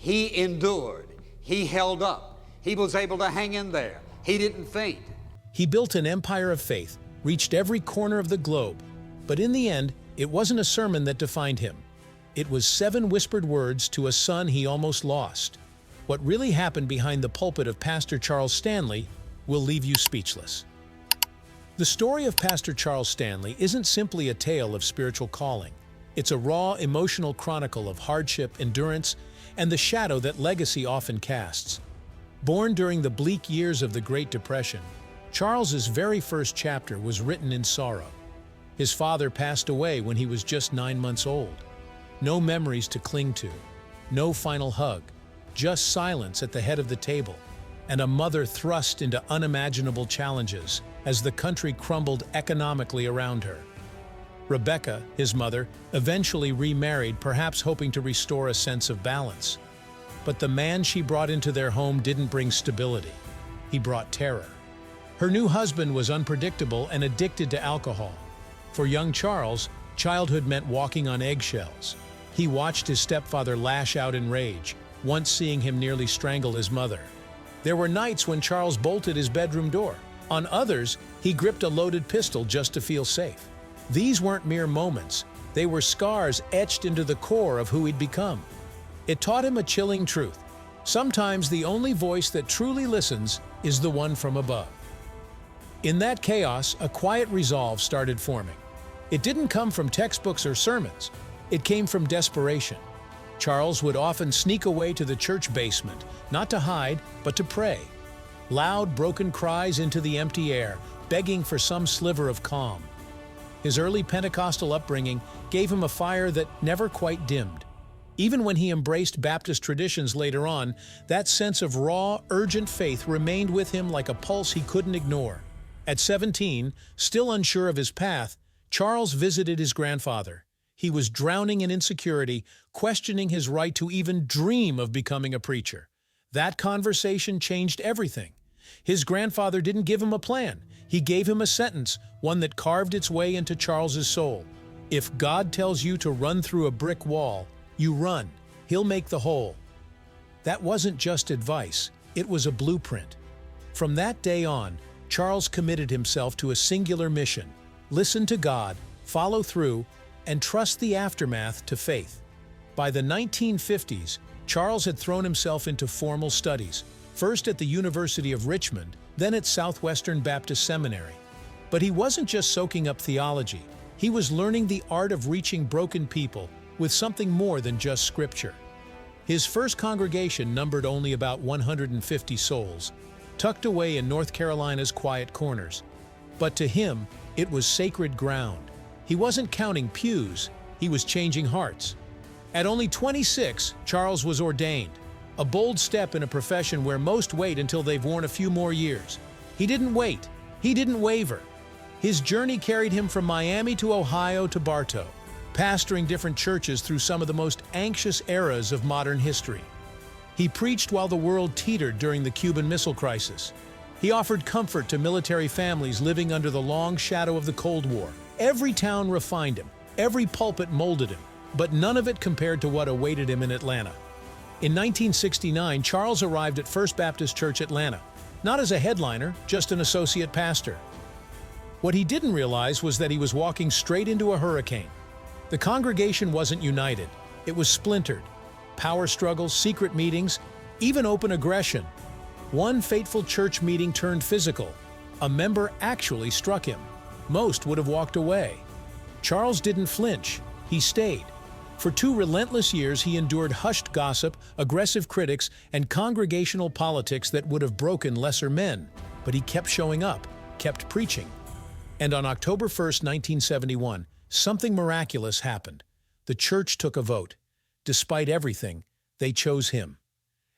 He endured. He held up. He was able to hang in there. He didn't faint. He built an empire of faith, reached every corner of the globe. But in the end, it wasn't a sermon that defined him. It was 7 whispered words to a son he almost lost. What really happened behind the pulpit of Pastor Charles Stanley will leave you speechless. The story of Pastor Charles Stanley isn't simply a tale of spiritual calling. It's a raw, emotional chronicle of hardship, endurance, and the shadow that legacy often casts. Born during the bleak years of the Great Depression, Charles's very first chapter was written in sorrow. His father passed away when he was just 9 months old. No memories to cling to, no final hug, just silence at the head of the table, and a mother thrust into unimaginable challenges as the country crumbled economically around her. Rebecca, his mother, eventually remarried, perhaps hoping to restore a sense of balance. But the man she brought into their home didn't bring stability. He brought terror. Her new husband was unpredictable and addicted to alcohol. For young Charles, childhood meant walking on eggshells. He watched his stepfather lash out in rage, once seeing him nearly strangle his mother. There were nights when Charles bolted his bedroom door. On others, he gripped a loaded pistol just to feel safe. These weren't mere moments. They were scars etched into the core of who he'd become. It taught him a chilling truth. Sometimes the only voice that truly listens is the one from above. In that chaos, a quiet resolve started forming. It didn't come from textbooks or sermons. It came from desperation. Charles would often sneak away to the church basement, not to hide, but to pray. Loud, broken cries into the empty air, begging for some sliver of calm. His early Pentecostal upbringing gave him a fire that never quite dimmed. Even when he embraced Baptist traditions later on, that sense of raw, urgent faith remained with him like a pulse he couldn't ignore. At 17, still unsure of his path, Charles visited his grandfather. He was drowning in insecurity, questioning his right to even dream of becoming a preacher. That conversation changed everything. His grandfather didn't give him a plan. He gave him a sentence, one that carved its way into Charles's soul. If God tells you to run through a brick wall, you run. He'll make the hole. That wasn't just advice. It was a blueprint. From that day on, Charles committed himself to a singular mission: listen to God, follow through, and trust the aftermath to faith. By the 1950s, Charles had thrown himself into formal studies, first at the University of Richmond, then at Southwestern Baptist Seminary. But he wasn't just soaking up theology. He was learning the art of reaching broken people with something more than just scripture. His first congregation numbered only about 150 souls, tucked away in North Carolina's quiet corners. But to him, it was sacred ground. He wasn't counting pews, he was changing hearts. At only 26, Charles was ordained, a bold step in a profession where most wait until they've worn a few more years. He didn't wait, he didn't waver. His journey carried him from Miami to Ohio to Bartow, pastoring different churches through some of the most anxious eras of modern history. He preached while the world teetered during the Cuban Missile Crisis. He offered comfort to military families living under the long shadow of the Cold War. Every town refined him, every pulpit molded him, but none of it compared to what awaited him in Atlanta. In 1969, Charles arrived at First Baptist Church Atlanta, not as a headliner, just an associate pastor. What he didn't realize was that he was walking straight into a hurricane. The congregation wasn't united. It was splintered. Power struggles, secret meetings, even open aggression. One fateful church meeting turned physical. A member actually struck him. Most would have walked away. Charles didn't flinch. He stayed. For 2 relentless years, he endured hushed gossip, aggressive critics, and congregational politics that would have broken lesser men. But he kept showing up, kept preaching. And on October 1st, 1971, something miraculous happened. The church took a vote. Despite everything, they chose him.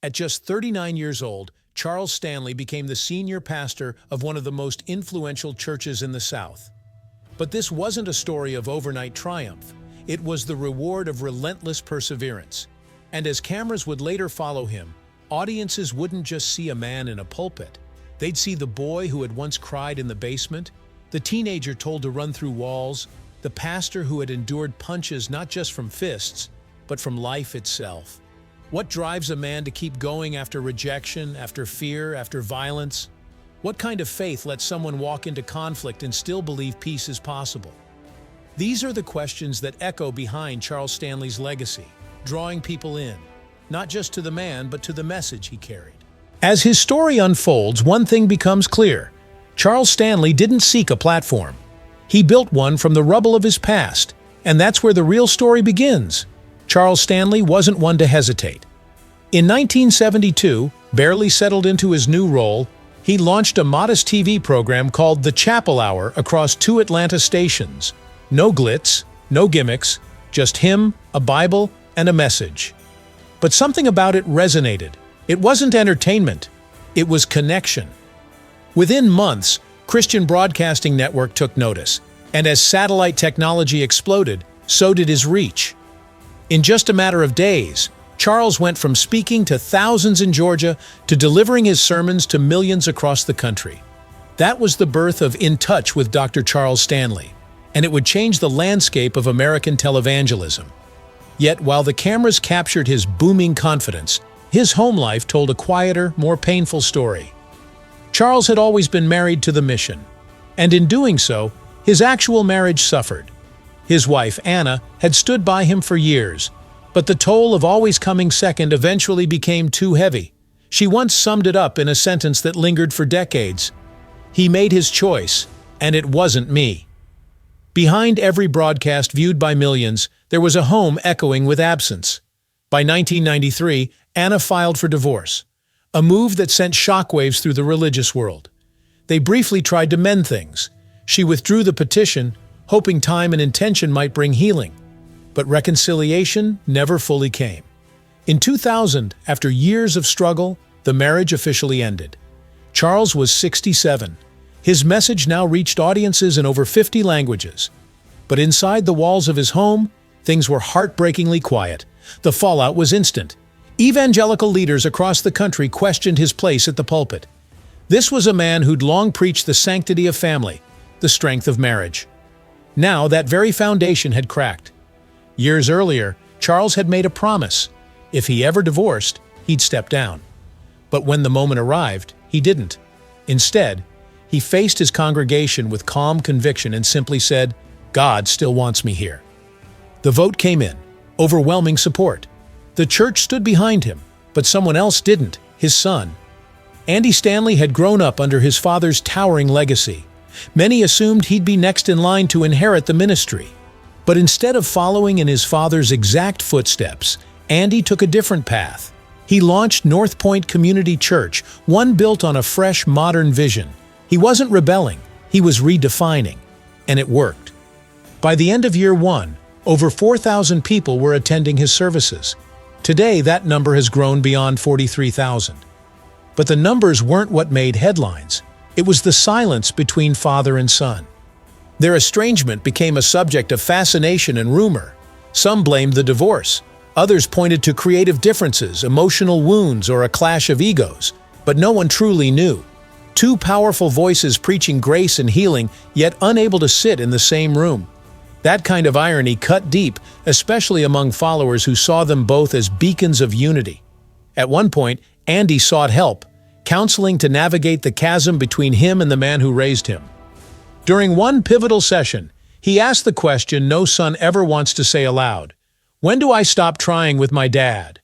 At just 39 years old, Charles Stanley became the senior pastor of one of the most influential churches in the South. But this wasn't a story of overnight triumph. It was the reward of relentless perseverance. And as cameras would later follow him, audiences wouldn't just see a man in a pulpit. They'd see the boy who had once cried in the basement, the teenager told to run through walls, the pastor who had endured punches not just from fists, but from life itself. What drives a man to keep going after rejection, after fear, after violence? What kind of faith lets someone walk into conflict and still believe peace is possible? These are the questions that echo behind Charles Stanley's legacy, drawing people in, not just to the man, but to the message he carried. As his story unfolds, one thing becomes clear. Charles Stanley didn't seek a platform. He built one from the rubble of his past, and that's where the real story begins. Charles Stanley wasn't one to hesitate. In 1972, barely settled into his new role, he launched a modest TV program called The Chapel Hour across 2 Atlanta stations. No glitz, no gimmicks, just him, a Bible, and a message. But something about it resonated. It wasn't entertainment, it was connection. Within months, Christian Broadcasting Network took notice, and as satellite technology exploded, so did his reach. In just a matter of days, Charles went from speaking to thousands in Georgia to delivering his sermons to millions across the country. That was the birth of In Touch with Dr. Charles Stanley, and it would change the landscape of American televangelism. Yet, while the cameras captured his booming confidence, his home life told a quieter, more painful story. Charles had always been married to the mission, and in doing so, his actual marriage suffered. His wife, Anna, had stood by him for years, but the toll of always coming second eventually became too heavy. She once summed it up in a sentence that lingered for decades. He made his choice, and it wasn't me. Behind every broadcast viewed by millions, there was a home echoing with absence. By 1993, Anna filed for divorce, a move that sent shockwaves through the religious world. They briefly tried to mend things. She withdrew the petition, hoping time and intention might bring healing. But reconciliation never fully came. In 2000, after years of struggle, the marriage officially ended. Charles was 67. His message now reached audiences in over 50 languages. But inside the walls of his home, things were heartbreakingly quiet. The fallout was instant. Evangelical leaders across the country questioned his place at the pulpit. This was a man who'd long preached the sanctity of family, the strength of marriage. Now that very foundation had cracked. Years earlier, Charles had made a promise. If he ever divorced, he'd step down. But when the moment arrived, he didn't. Instead, he faced his congregation with calm conviction and simply said, "God still wants me here." The vote came in, overwhelming support. The church stood behind him, but someone else didn't, his son. Andy Stanley had grown up under his father's towering legacy. Many assumed he'd be next in line to inherit the ministry. But instead of following in his father's exact footsteps, Andy took a different path. He launched North Point Community Church, one built on a fresh, modern vision. He wasn't rebelling, he was redefining. And it worked. By the end of year 1, over 4,000 people were attending his services. Today, that number has grown beyond 43,000. But the numbers weren't what made headlines. It was the silence between father and son. Their estrangement became a subject of fascination and rumor. Some blamed the divorce. Others pointed to creative differences, emotional wounds, or a clash of egos. But no one truly knew. 2 powerful voices preaching grace and healing, yet unable to sit in the same room. That kind of irony cut deep, especially among followers who saw them both as beacons of unity. At one point, Andy sought help, counseling to navigate the chasm between him and the man who raised him. During one pivotal session, he asked the question no son ever wants to say aloud: "When do I stop trying with my dad?"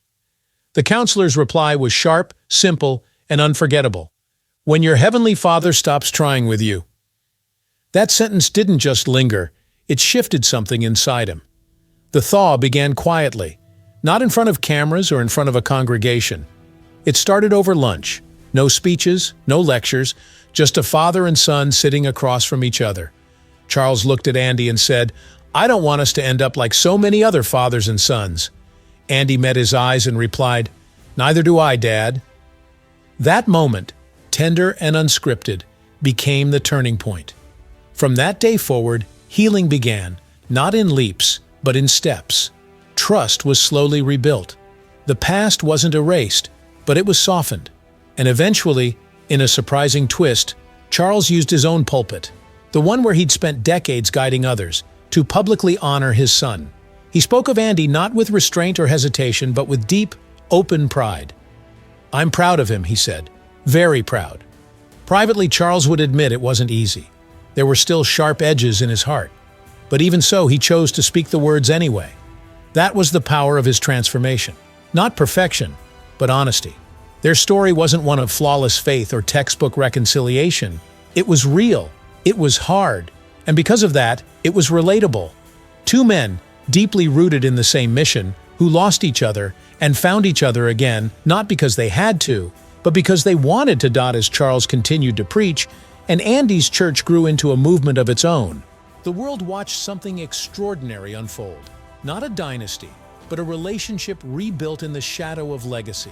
The counselor's reply was sharp, simple, and unforgettable. "When your heavenly Father stops trying with you." That sentence didn't just linger, it shifted something inside him. The thaw began quietly, not in front of cameras or in front of a congregation. It started over lunch. No speeches, no lectures, just a father and son sitting across from each other. Charles looked at Andy and said, "I don't want us to end up like so many other fathers and sons." Andy met his eyes and replied, "Neither do I, Dad." That moment, tender and unscripted, became the turning point. From that day forward, healing began, not in leaps, but in steps. Trust was slowly rebuilt. The past wasn't erased, but it was softened. And eventually, in a surprising twist, Charles used his own pulpit, the one where he'd spent decades guiding others, to publicly honor his son. He spoke of Andy not with restraint or hesitation, but with deep, open pride. "I'm proud of him," he said. "Very proud." Privately, Charles would admit it wasn't easy. There were still sharp edges in his heart. But even so, he chose to speak the words anyway. That was the power of his transformation. Not perfection, but honesty. Their story wasn't one of flawless faith or textbook reconciliation. It was real. It was hard. And because of that, it was relatable. Two men, deeply rooted in the same mission, who lost each other and found each other again, not because they had to, but because they wanted to. As Charles continued to preach, and Andy's church grew into a movement of its own. The world watched something extraordinary unfold. Not a dynasty, but a relationship rebuilt in the shadow of legacy.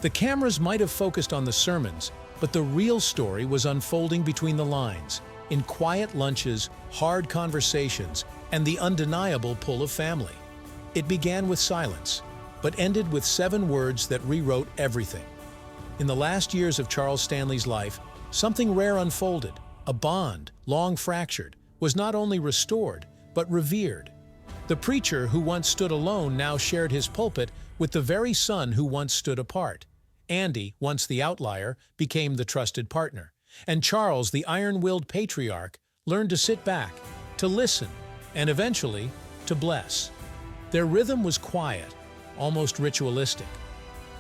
The cameras might have focused on the sermons, but the real story was unfolding between the lines, in quiet lunches, hard conversations, and the undeniable pull of family. It began with silence, but ended with 7 words that rewrote everything. In the last years of Charles Stanley's life, something rare unfolded. A bond, long fractured, was not only restored, but revered. The preacher who once stood alone now shared his pulpit with the very son who once stood apart. Andy, once the outlier, became the trusted partner. And Charles, the iron-willed patriarch, learned to sit back, to listen, and eventually, to bless. Their rhythm was quiet, almost ritualistic.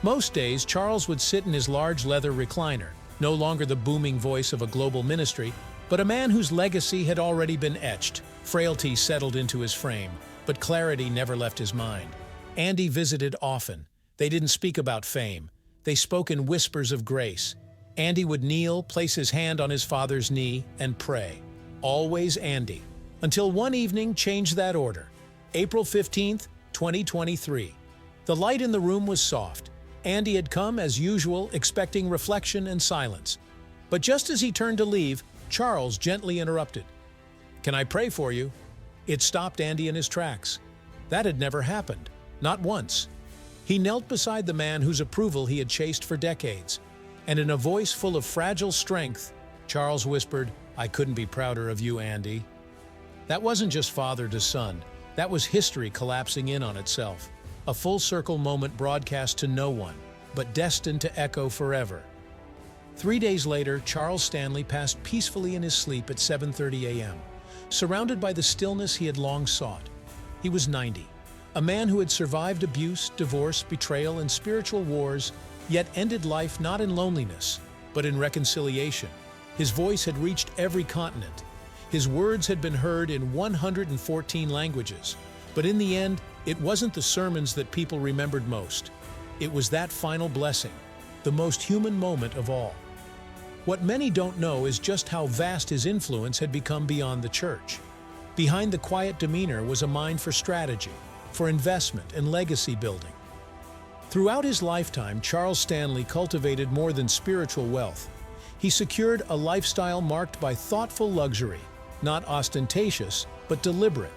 Most days, Charles would sit in his large leather recliner, no longer the booming voice of a global ministry, but a man whose legacy had already been etched. Frailty settled into his frame, but clarity never left his mind. Andy visited often. They didn't speak about fame. They spoke in whispers of grace. Andy would kneel, place his hand on his father's knee, and pray. Always Andy. Until one evening changed that order. April 15th, 2023. The light in the room was soft. Andy had come, as usual, expecting reflection and silence. But just as he turned to leave, Charles gently interrupted. "Can I pray for you?" It stopped Andy in his tracks. That had never happened. Not once. He knelt beside the man whose approval he had chased for decades. And in a voice full of fragile strength, Charles whispered, "I couldn't be prouder of you, Andy." That wasn't just father to son. That was history collapsing in on itself. A full-circle moment broadcast to no one, but destined to echo forever. 3 days later, Charles Stanley passed peacefully in his sleep at 7:30 a.m., surrounded by the stillness he had long sought. He was 90, a man who had survived abuse, divorce, betrayal, and spiritual wars, yet ended life not in loneliness, but in reconciliation. His voice had reached every continent. His words had been heard in 114 languages. But in the end, it wasn't the sermons that people remembered most. It was that final blessing, the most human moment of all. What many don't know is just how vast his influence had become beyond the church. Behind the quiet demeanor was a mind for strategy, for investment and legacy building. Throughout his lifetime, Charles Stanley cultivated more than spiritual wealth. He secured a lifestyle marked by thoughtful luxury, not ostentatious, but deliberate.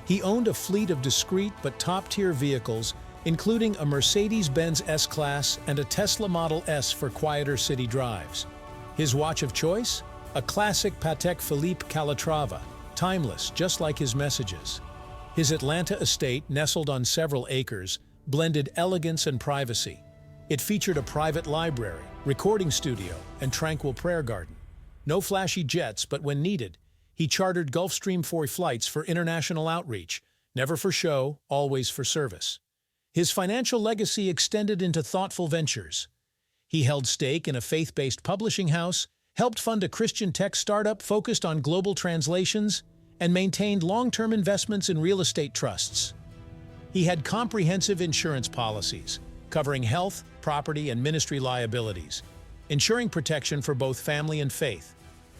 He owned a fleet of discreet but top-tier vehicles, including a Mercedes-Benz S-Class and a Tesla Model S for quieter city drives. His watch of choice? A classic Patek Philippe Calatrava, timeless, just like his messages. His Atlanta estate, nestled on several acres, blended elegance and privacy. It featured a private library, recording studio, and tranquil prayer garden. No flashy jets, but when needed, he chartered Gulfstream 4 flights for international outreach, never for show, always for service. His financial legacy extended into thoughtful ventures. He held stake in a faith-based publishing house, helped fund a Christian tech startup focused on global translations, and maintained long-term investments in real estate trusts. He had comprehensive insurance policies, covering health, property, and ministry liabilities, ensuring protection for both family and faith.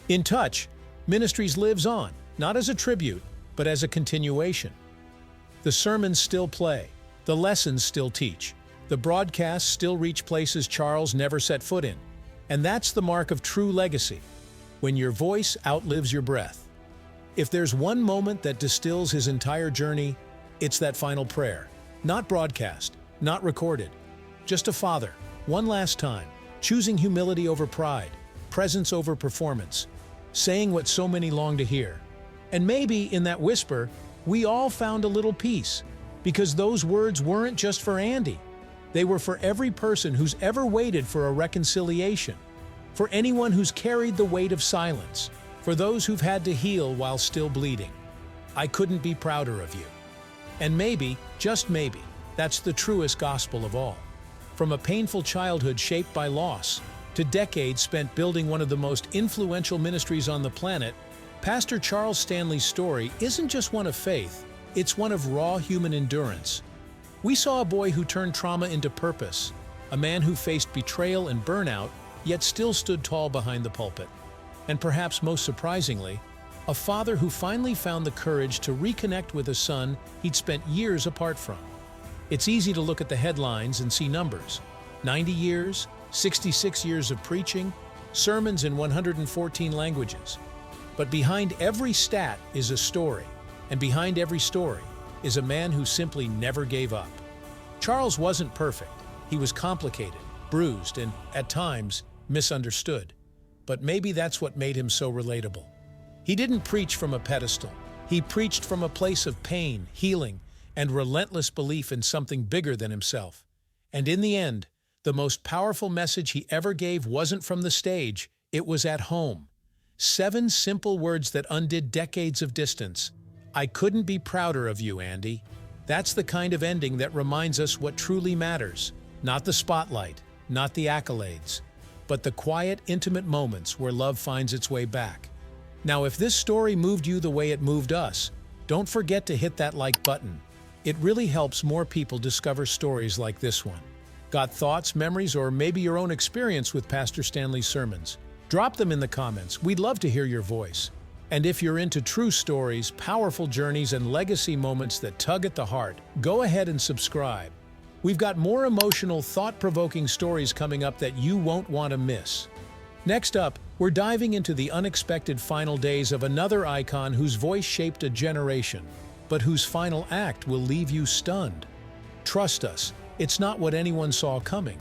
In Touch, Ministries lives on, not as a tribute, but as a continuation. The sermons still play, the lessons still teach, the broadcasts still reach places Charles never set foot in. And that's the mark of true legacy, when your voice outlives your breath. If there's one moment that distills his entire journey, it's that final prayer. Not broadcast, not recorded, just a father, one last time, choosing humility over pride, presence over performance, saying what so many long to hear. And maybe in that whisper, we all found a little peace, because those words weren't just for Andy. They were for every person who's ever waited for a reconciliation, for anyone who's carried the weight of silence, for those who've had to heal while still bleeding. I couldn't be prouder of you. And maybe, just maybe, that's the truest gospel of all. From a painful childhood shaped by loss, to decades spent building one of the most influential ministries on the planet, Pastor Charles Stanley's story isn't just one of faith, it's one of raw human endurance. We saw a boy who turned trauma into purpose, a man who faced betrayal and burnout, yet still stood tall behind the pulpit. And perhaps most surprisingly, a father who finally found the courage to reconnect with a son he'd spent years apart from. It's easy to look at the headlines and see numbers: 90 years, 66 years of preaching, sermons in 114 languages. But behind every stat is a story, and behind every story is a man who simply never gave up. Charles wasn't perfect. He was complicated, bruised, and, at times, misunderstood. But maybe that's what made him so relatable. He didn't preach from a pedestal. He preached from a place of pain, healing, and relentless belief in something bigger than himself. And in the end, the most powerful message he ever gave wasn't from the stage, it was at home. 7 simple words that undid decades of distance. I couldn't be prouder of you, Andy. That's the kind of ending that reminds us what truly matters. Not the spotlight, not the accolades, but the quiet, intimate moments where love finds its way back. Now, if this story moved you the way it moved us, don't forget to hit that like button. It really helps more people discover stories like this one. Got thoughts, memories, or maybe your own experience with Pastor Stanley's sermons? Drop them in the comments. We'd love to hear your voice. And if you're into true stories, powerful journeys, and legacy moments that tug at the heart, go ahead and subscribe. We've got more emotional, thought-provoking stories coming up that you won't want to miss. Next up, we're diving into the unexpected final days of another icon whose voice shaped a generation, but whose final act will leave you stunned. Trust us, it's not what anyone saw coming.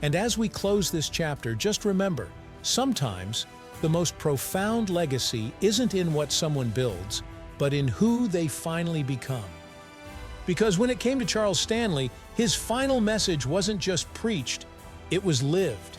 And as we close this chapter, just remember, sometimes the most profound legacy isn't in what someone builds, but in who they finally become. Because when it came to Charles Stanley, his final message wasn't just preached, it was lived.